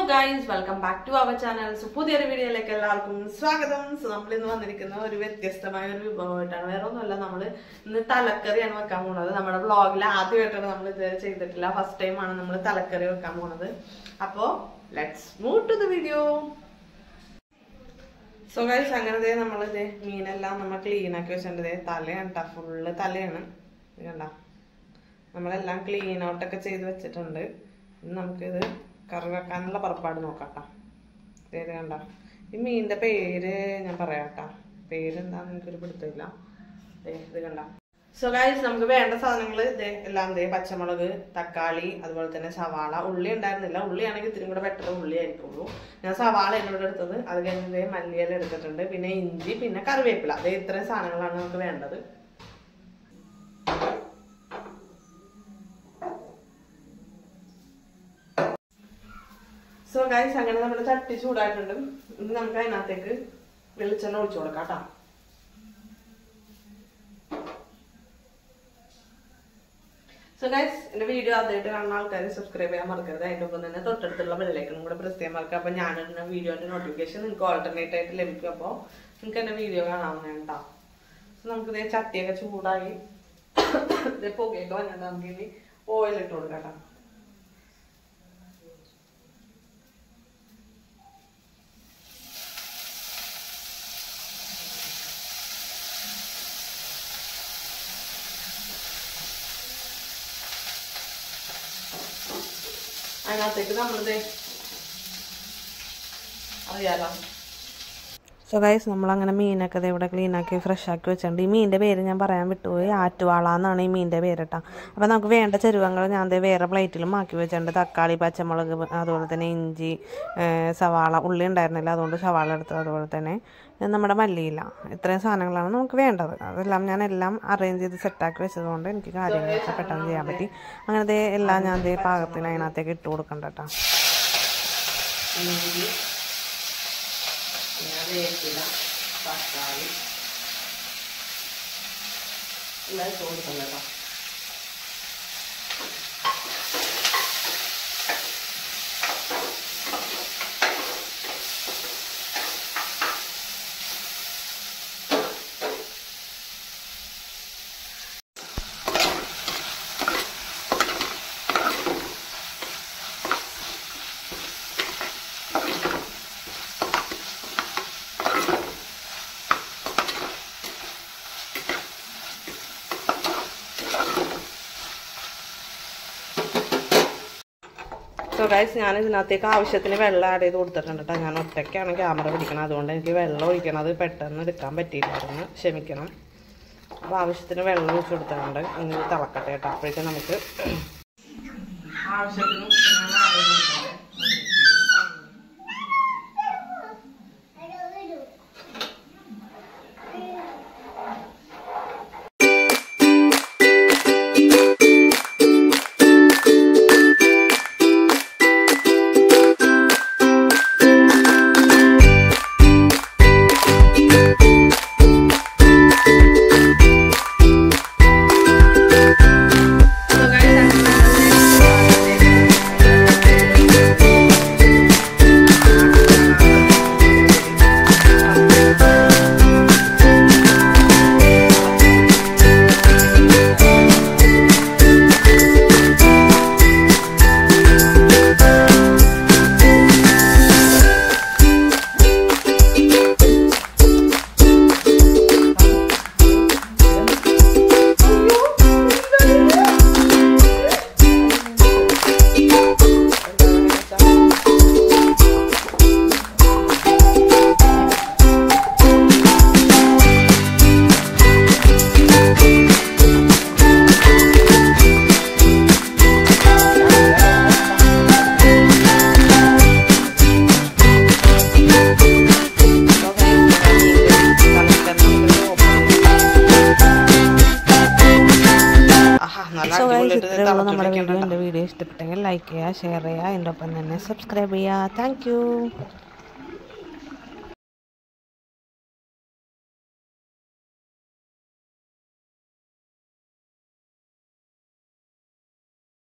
guys, welcome back to our channel. So പുതിയൊരു വീഡിയോയിലേക്ക് എല്ലാവർക്കും സ്വാഗതം. സോ നമ്മൾ ഇന്ന് വന്നിരിക്കുന്ന ഒരു വ്യത്യസ്തമായ ഒരു വിഭവമായിട്ടാണ്. വേറെ ഒന്നുമല്ല, നമ്മൾ ഇന്ന് തലക്കറിയാണ് വെക്കാൻ പോകുന്നത്. നമ്മുടെ വ്ളോഗിൽ ആദ്യമായിട്ടാണ് നമ്മൾ ഇതുവരെ ചെയ്തിട്ടില്ല. ഫസ്റ്റ് ടൈം ആണ് നമ്മൾ തലക്കറി വെക്കാൻ പോകുന്നത്. അപ്പോൾ let's move to the video. So guys, അങ്ങനെ നമ്മളിത് മീനെല്ലാം നമ്മൾ ക്ലീൻ ആക്കി വെച്ചിട്ടുണ്ട്. തലയാണ് കേട്ടോ, ഫുള്ള് തലയാണ്. ഇത് കണ്ട, നമ്മളെല്ലാം ക്ലീൻ ഔട്ടൊക്കെ ചെയ്ത് വെച്ചിട്ടുണ്ട്. നമുക്കിത് കറി വെക്കാനുള്ള പുറപ്പാട് നോക്കാം. ഇത് കണ്ട, ഈ മീനിന്റെ പേര് ഞാൻ പറയാം. പേരെന്താന്ന് എനിക്കൊരു പിടുത്തമില്ല. ഇത് കണ്ട. സോ ഗൈസ്, നമുക്ക് വേണ്ട സാധനങ്ങൾ എല്ലാം പച്ചമുളക്, തക്കാളി, അതുപോലെ തന്നെ സവാള. ഉള്ളി ഉണ്ടായിരുന്നില്ല. ഉള്ളിയാണെങ്കിൽ ഇത്തിരി കൂടെ ബെറ്റർ ഉള്ളി ആയിരിക്കുള്ളൂ. ഞാൻ സവാള എന്നോട് എടുത്തത്. അത് കഴിഞ്ഞ് മല്ലിയില എടുത്തിട്ടുണ്ട്, പിന്നെ ഇഞ്ചി, പിന്നെ കറിവേപ്പില. ഇത്രയും സാധനങ്ങളാണ് നമുക്ക് വേണ്ടത്. സോ ഗൈസ്, അങ്ങനെ നമ്മുടെ ചട്ടി ചൂടായിട്ടുണ്ട്. ഇനി നമുക്ക് അതിനകത്തേക്ക് വെളിച്ചെണ്ണ ഒഴിച്ചു കൊടുക്കാം കേട്ടോ. സോ ഗൈസ്, എന്റെ വീഡിയോ ആദ്യമായിട്ട് കാണുന്ന ആൾക്കാർ സബ്സ്ക്രൈബ് ചെയ്യാൻ മറക്കരുത്. അതിന്റെ ഒപ്പം തന്നെ തൊട്ടടുത്തുള്ള ബെല്ലൈക്കണും കൂടെ പ്രസ് ചെയ്യാൻ മറക്കുക. അപ്പൊ ഞാനിടുന്ന വീഡിയോന്റെ നോട്ടിഫിക്കേഷൻ നിങ്ങൾക്ക് ഓൾട്ടർനേറ്റ് ആയിട്ട് ലഭിക്കും. അപ്പോൾ നിങ്ങൾക്ക് എന്റെ വീഡിയോ കാണാവുന്ന കേട്ടോ. സോ നമുക്ക് ചട്ടിയൊക്കെ ചൂടായി പുകയൊക്കെ വന്നിട്ട് നമുക്ക് ഇനി ഓയിൽ ഇട്ട് കൊടുക്കാം കേട്ടോ. അതിനകത്തേക്ക് നമ്മളിത് അറിയാലോ. സോ ഗൈസ്, നമ്മളങ്ങനെ മീനൊക്കെ ഇവിടെ ക്ലീൻ ആക്കി ഫ്രഷ് ആക്കി വെച്ചിട്ടുണ്ട്. ഈ മീനിൻ്റെ പേര് ഞാൻ പറയാൻ വിട്ടുപോയി. ആറ്റുവാള എന്നാണ് ഈ മീനിൻ്റെ പേര് കേട്ടോ. അപ്പോൾ നമുക്ക് വേണ്ട ചേരുവകൾ ഞാൻ വേറെ പ്ലേറ്റിലും ആക്കി വെച്ചിട്ടുണ്ട്. തക്കാളി, പച്ചമുളക്, അതുപോലെ തന്നെ ഇഞ്ചി, സവാള. ഉള്ളി ഉണ്ടായിരുന്നില്ല, അതുകൊണ്ട് സവാള എടുത്തത്. അതുപോലെ തന്നെ നമ്മുടെ മല്ലിയില. ഇത്രയും സാധനങ്ങളാണ് നമുക്ക് വേണ്ടത്. അതെല്ലാം ഞാൻ എല്ലാം അറേഞ്ച് ചെയ്ത് സെറ്റാക്കി വെച്ചതുകൊണ്ട് എനിക്ക് കാര്യങ്ങളൊക്കെ പെട്ടെന്ന് ചെയ്യാൻ പറ്റി. അങ്ങനത്തെ എല്ലാം ഞാൻ പാകത്തിന് അതിനകത്തേക്ക് ഇട്ട് കൊടുക്കണ്ട കേട്ടോ. ഇഞ്ചി, വേപ്പില, തക്കാളി എല്ലാം ഇട്ട് കൊടുക്കണം കേട്ടോ. സോ ഗൈസ്, ഞാൻ ഇതിനകത്തേക്ക് ആവശ്യത്തിന് വെള്ളം ആഡ് ചെയ്ത് കൊടുത്തിട്ടുണ്ട് കേട്ടോ. ഞാൻ ഒറ്റയ്ക്കാണ് ക്യാമറ പിടിക്കണം, അതുകൊണ്ട് എനിക്ക് വെള്ളം ഒഴിക്കണത് പെട്ടെന്ന് എടുക്കാൻ പറ്റിയില്ലായിരുന്നു, ക്ഷമിക്കണം. അപ്പോൾ ആവശ്യത്തിന് വെള്ളം ഒഴിച്ച് കൊടുത്തിട്ടുണ്ട്. ഇങ്ങനെ തിളക്കട്ടെ കേട്ടോ. അപ്പോഴേക്കും നമുക്ക് ആവശ്യത്തിന് നമ്മുടെ വീഡിയോ ഇഷ്ടപ്പെട്ടെങ്കിൽ ലൈക്ക് ചെയ്യുക, ഷെയർ ചെയ്യുക, അതിൻ്റെ ഒപ്പം തന്നെ സബ്സ്ക്രൈബ് ചെയ്യുക. Thank you.